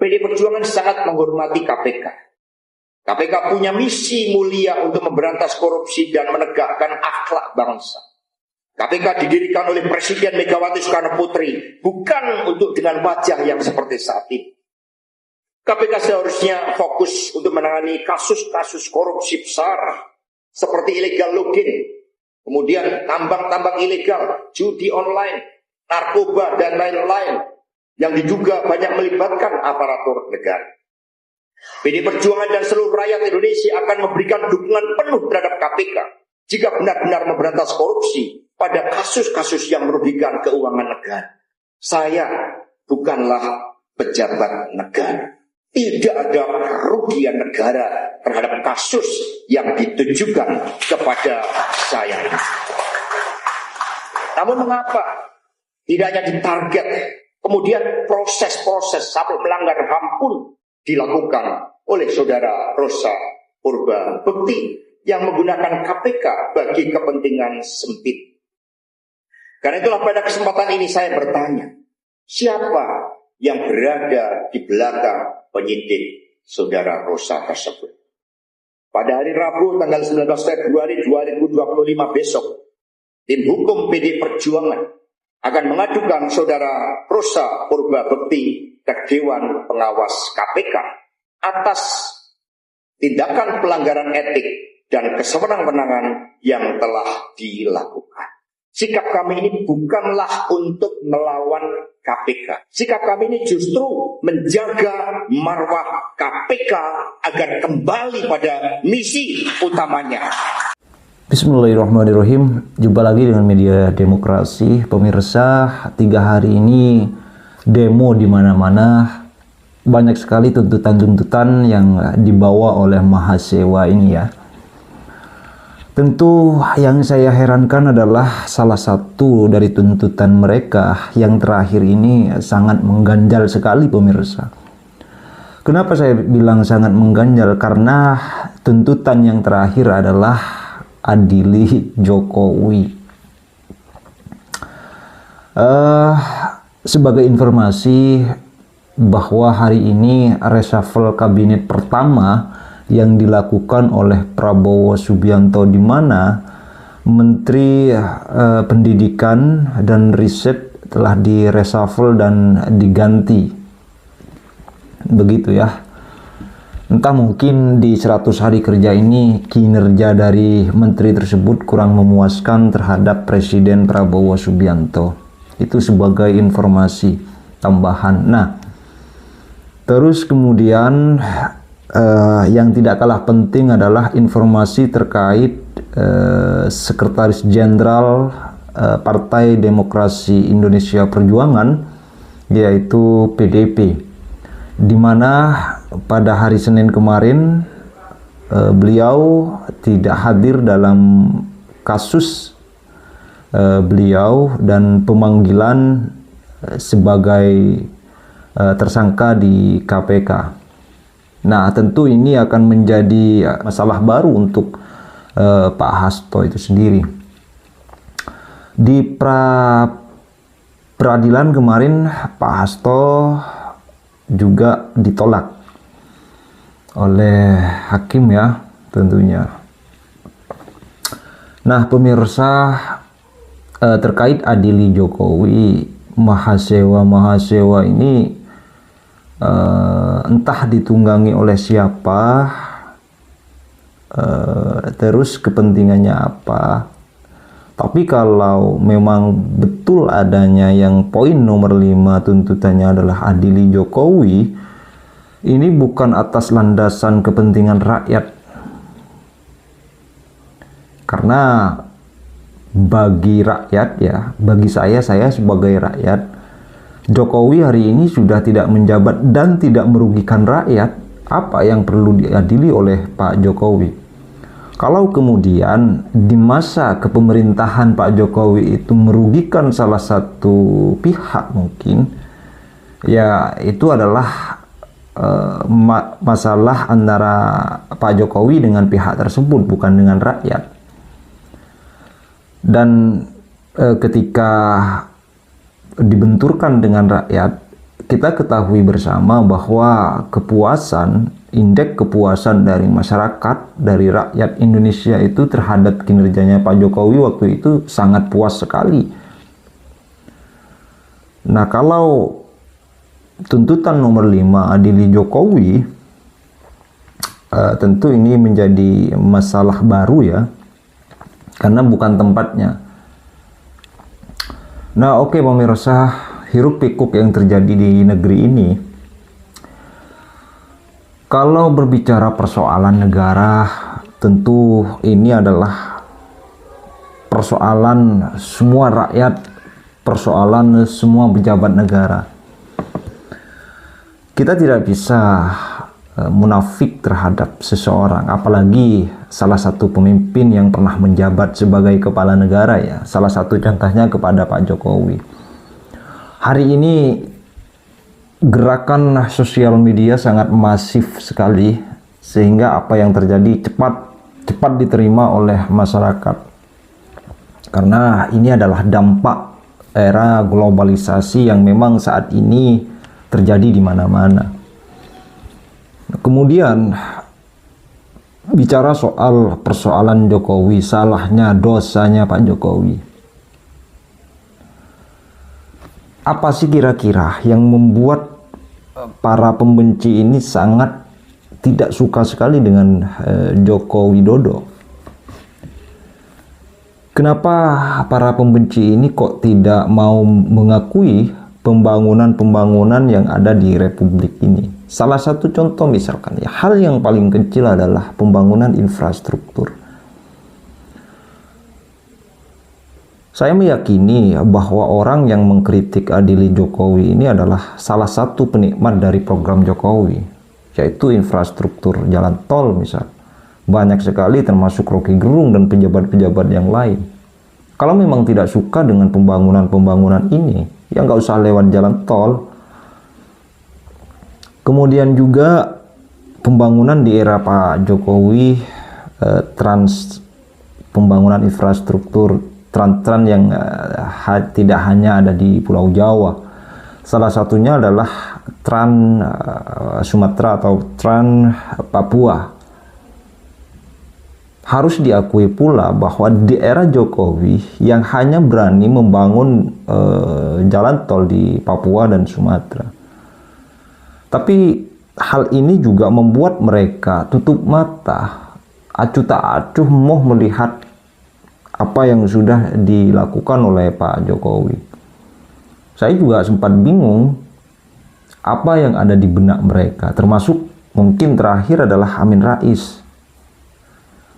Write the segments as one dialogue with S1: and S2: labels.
S1: PDI Perjuangan sangat menghormati KPK. KPK punya misi mulia untuk memberantas korupsi dan menegakkan akhlak bangsa. KPK didirikan oleh Presiden Megawati Soekarno Putri bukan untuk dengan wajah yang seperti saat ini. KPK seharusnya fokus untuk menangani kasus-kasus korupsi besar seperti illegal logging, kemudian tambang-tambang ilegal, judi online, narkoba, dan lain-lain yang diduga banyak melibatkan aparatur negara. PDI Perjuangan dan seluruh rakyat Indonesia akan memberikan dukungan penuh terhadap KPK jika benar-benar memberantas korupsi pada kasus-kasus yang merugikan keuangan negara. Saya bukanlah pejabat negara. Tidak ada kerugian negara terhadap kasus yang ditujukan kepada saya. Namun mengapa tidak hanya ditarget, kemudian proses-proses sampai melanggar HAM pun dilakukan oleh saudara Rosa Purba Bekti yang menggunakan KPK bagi kepentingan sempit. Karena itulah pada kesempatan ini saya bertanya, siapa yang berada di belakang penyidik saudara Rosa tersebut? Pada hari Rabu tanggal 19 Februari 2025 besok, tim hukum PDI Perjuangan akan mengadukan saudara Rosa Purba Bekti ke Dewan Pengawas KPK atas tindakan pelanggaran etik dan kesewenang-wenangan yang telah dilakukan. Sikap kami ini bukanlah untuk melawan KPK. Sikap kami ini justru menjaga marwah KPK agar kembali pada misi utamanya.
S2: Bismillahirrahmanirrahim. Jumpa lagi dengan Media Demokrasi. Pemirsa, 3 hari ini demo di mana-mana. Banyak sekali tuntutan-tuntutan yang dibawa oleh mahasiswa ini ya. Tentu yang saya herankan adalah salah satu dari tuntutan mereka yang terakhir ini sangat mengganjal sekali pemirsa. Kenapa saya bilang sangat mengganjal? Karena tuntutan yang terakhir adalah adili Jokowi. Sebagai informasi bahwa hari ini reshuffle kabinet pertama yang dilakukan oleh Prabowo Subianto, di mana Menteri Pendidikan dan Riset telah di-reshuffle dan diganti. Begitu ya. Entah mungkin di 100 hari kerja ini kinerja dari menteri tersebut kurang memuaskan terhadap Presiden Prabowo Subianto. Itu sebagai informasi tambahan. Nah, terus kemudian yang tidak kalah penting adalah informasi terkait Sekretaris Jenderal Partai Demokrasi Indonesia Perjuangan, yaitu PDIP, di mana pada hari Senin kemarin beliau tidak hadir dalam kasus beliau dan pemanggilan sebagai tersangka di KPK. Nah, tentu ini akan menjadi masalah baru untuk Pak Hasto itu sendiri. Di peradilan kemarin Pak Hasto juga ditolak oleh hakim ya tentunya. Nah, pemirsa, terkait adili Jokowi, mahasiswa ini entah ditunggangi oleh siapa, terus kepentingannya apa. Tapi kalau memang betul adanya yang poin nomor 5 tuntutannya adalah adili Jokowi, ini bukan atas landasan kepentingan rakyat. Karena bagi rakyat ya, bagi saya sebagai rakyat, Jokowi hari ini sudah tidak menjabat dan tidak merugikan rakyat. Apa yang perlu diadili oleh Pak Jokowi? Kalau kemudian di masa kepemerintahan Pak Jokowi itu merugikan salah satu pihak mungkin, ya itu adalah masalah antara Pak Jokowi dengan pihak tersebut, bukan dengan rakyat. Dan ketika dibenturkan dengan rakyat, kita ketahui bersama bahwa indeks kepuasan dari masyarakat, dari rakyat Indonesia itu terhadap kinerjanya Pak Jokowi waktu itu sangat puas sekali. Nah, kalau tuntutan nomor 5 adili Jokowi, tentu ini menjadi masalah baru ya, karena bukan tempatnya. Nah, oke pemirsa, hiruk pikuk yang terjadi di negeri ini, kalau berbicara persoalan negara, tentu ini adalah persoalan semua rakyat, persoalan semua pejabat negara. Kita tidak bisa munafik terhadap seseorang, apalagi salah satu pemimpin yang pernah menjabat sebagai kepala negara ya. Salah satu contohnya kepada Pak Jokowi. Hari ini gerakan sosial media sangat masif sekali, sehingga apa yang terjadi cepat diterima oleh masyarakat. Karena ini adalah dampak era globalisasi yang memang saat ini terjadi di mana-mana. Kemudian bicara soal persoalan Jokowi, salahnya, dosanya Pak Jokowi. Apa sih kira-kira yang membuat para pembenci ini sangat tidak suka sekali dengan Joko Widodo? Kenapa para pembenci ini kok tidak mau mengakui pembangunan-pembangunan yang ada di Republik ini? Salah satu contoh misalkan ya, hal yang paling kecil adalah pembangunan infrastruktur. Saya meyakini bahwa orang yang mengkritik adili Jokowi ini adalah salah satu penikmat dari program Jokowi, yaitu infrastruktur jalan tol misal. Banyak sekali termasuk Rocky Gerung dan pejabat-pejabat yang lain. Kalau memang tidak suka dengan pembangunan-pembangunan ini, ya nggak usah lewat jalan tol. Kemudian juga pembangunan di era Pak Jokowi, pembangunan infrastruktur tran yang tidak hanya ada di Pulau Jawa. Salah satunya adalah Trans Sumatera atau Trans Papua. Harus diakui pula bahwa di era Jokowi yang hanya berani membangun jalan tol di Papua dan Sumatera. Tapi hal ini juga membuat mereka tutup mata, acuh tak acuh mau melihat apa yang sudah dilakukan oleh Pak Jokowi. Saya juga sempat bingung apa yang ada di benak mereka, termasuk mungkin terakhir adalah Amin Rais.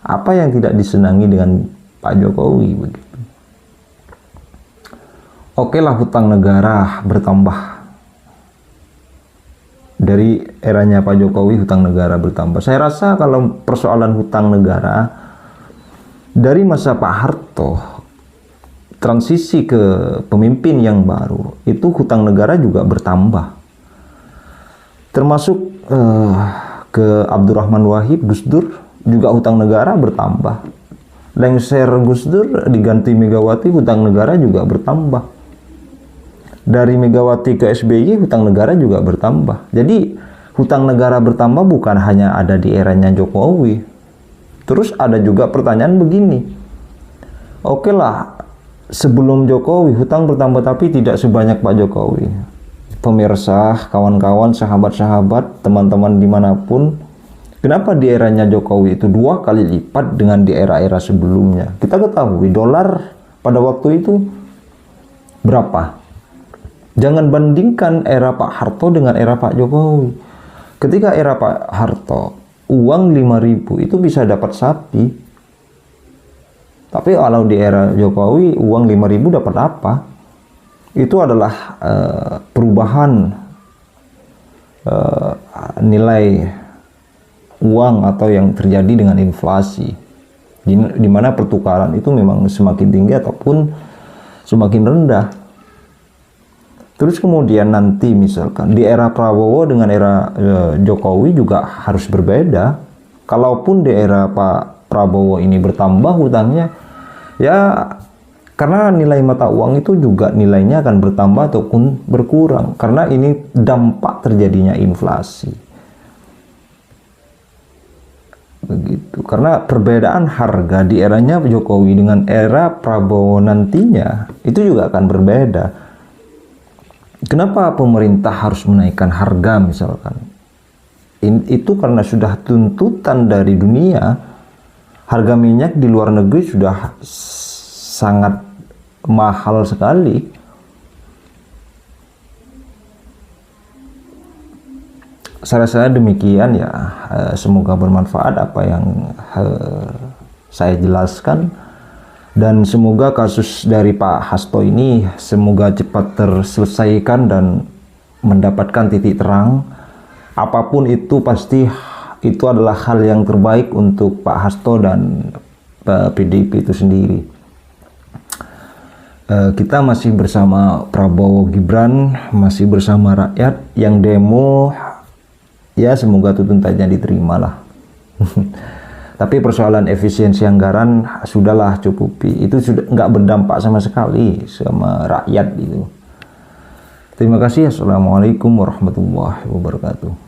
S2: Apa yang tidak disenangi dengan Pak Jokowi begitu. Oke lah, hutang negara bertambah. Dari eranya Pak Jokowi hutang negara bertambah. Saya rasa kalau persoalan hutang negara dari masa Pak Harto transisi ke pemimpin yang baru, itu hutang negara juga bertambah. Termasuk ke Abdurrahman Wahid, Gus Dur juga hutang negara bertambah. Lengser Gus Dur diganti Megawati, hutang negara juga bertambah. Dari Megawati ke SBY hutang negara juga bertambah. Jadi hutang negara bertambah bukan hanya ada di eranya Jokowi. Terus ada juga pertanyaan begini. Oke lah, sebelum Jokowi hutang bertambah tapi tidak sebanyak Pak Jokowi. Pemirsa, kawan-kawan, sahabat-sahabat, teman-teman dimanapun, kenapa di eranya Jokowi itu 2 kali lipat dengan di era-era sebelumnya? Kita ketahui dolar pada waktu itu berapa? Jangan bandingkan era Pak Harto dengan era Pak Jokowi. Ketika era Pak Harto, uang 5.000 itu bisa dapat sapi. Tapi kalau di era Jokowi, uang 5.000 dapat apa? Itu adalah perubahan nilai uang atau yang terjadi dengan inflasi. Di mana pertukaran itu memang semakin tinggi ataupun semakin rendah. Terus kemudian nanti misalkan di era Prabowo dengan era Jokowi juga harus berbeda. Kalaupun di era Pak Prabowo ini bertambah hutangnya, ya Karena nilai mata uang itu juga nilainya akan bertambah ataupun berkurang. Karena ini dampak terjadinya inflasi. Begitu. Karena perbedaan harga di eranya Jokowi dengan era Prabowo nantinya itu juga akan berbeda. Kenapa pemerintah harus menaikkan harga misalkan? Itu karena sudah tuntutan dari dunia. Harga minyak di luar negeri sudah sangat mahal sekali. Saya demikian ya, semoga bermanfaat apa yang saya jelaskan, dan semoga kasus dari Pak Hasto ini semoga cepat terselesaikan dan mendapatkan titik terang. Apapun itu pasti itu adalah hal yang terbaik untuk Pak Hasto dan PDIP itu sendiri. Kita masih bersama Prabowo Gibran, masih bersama rakyat yang demo. Ya semoga tuntutannya diterima lah. Tapi persoalan efisiensi anggaran sudahlah cukupi. Itu sudah nggak berdampak sama sekali sama rakyat itu. Terima kasih. Assalamualaikum warahmatullahi wabarakatuh.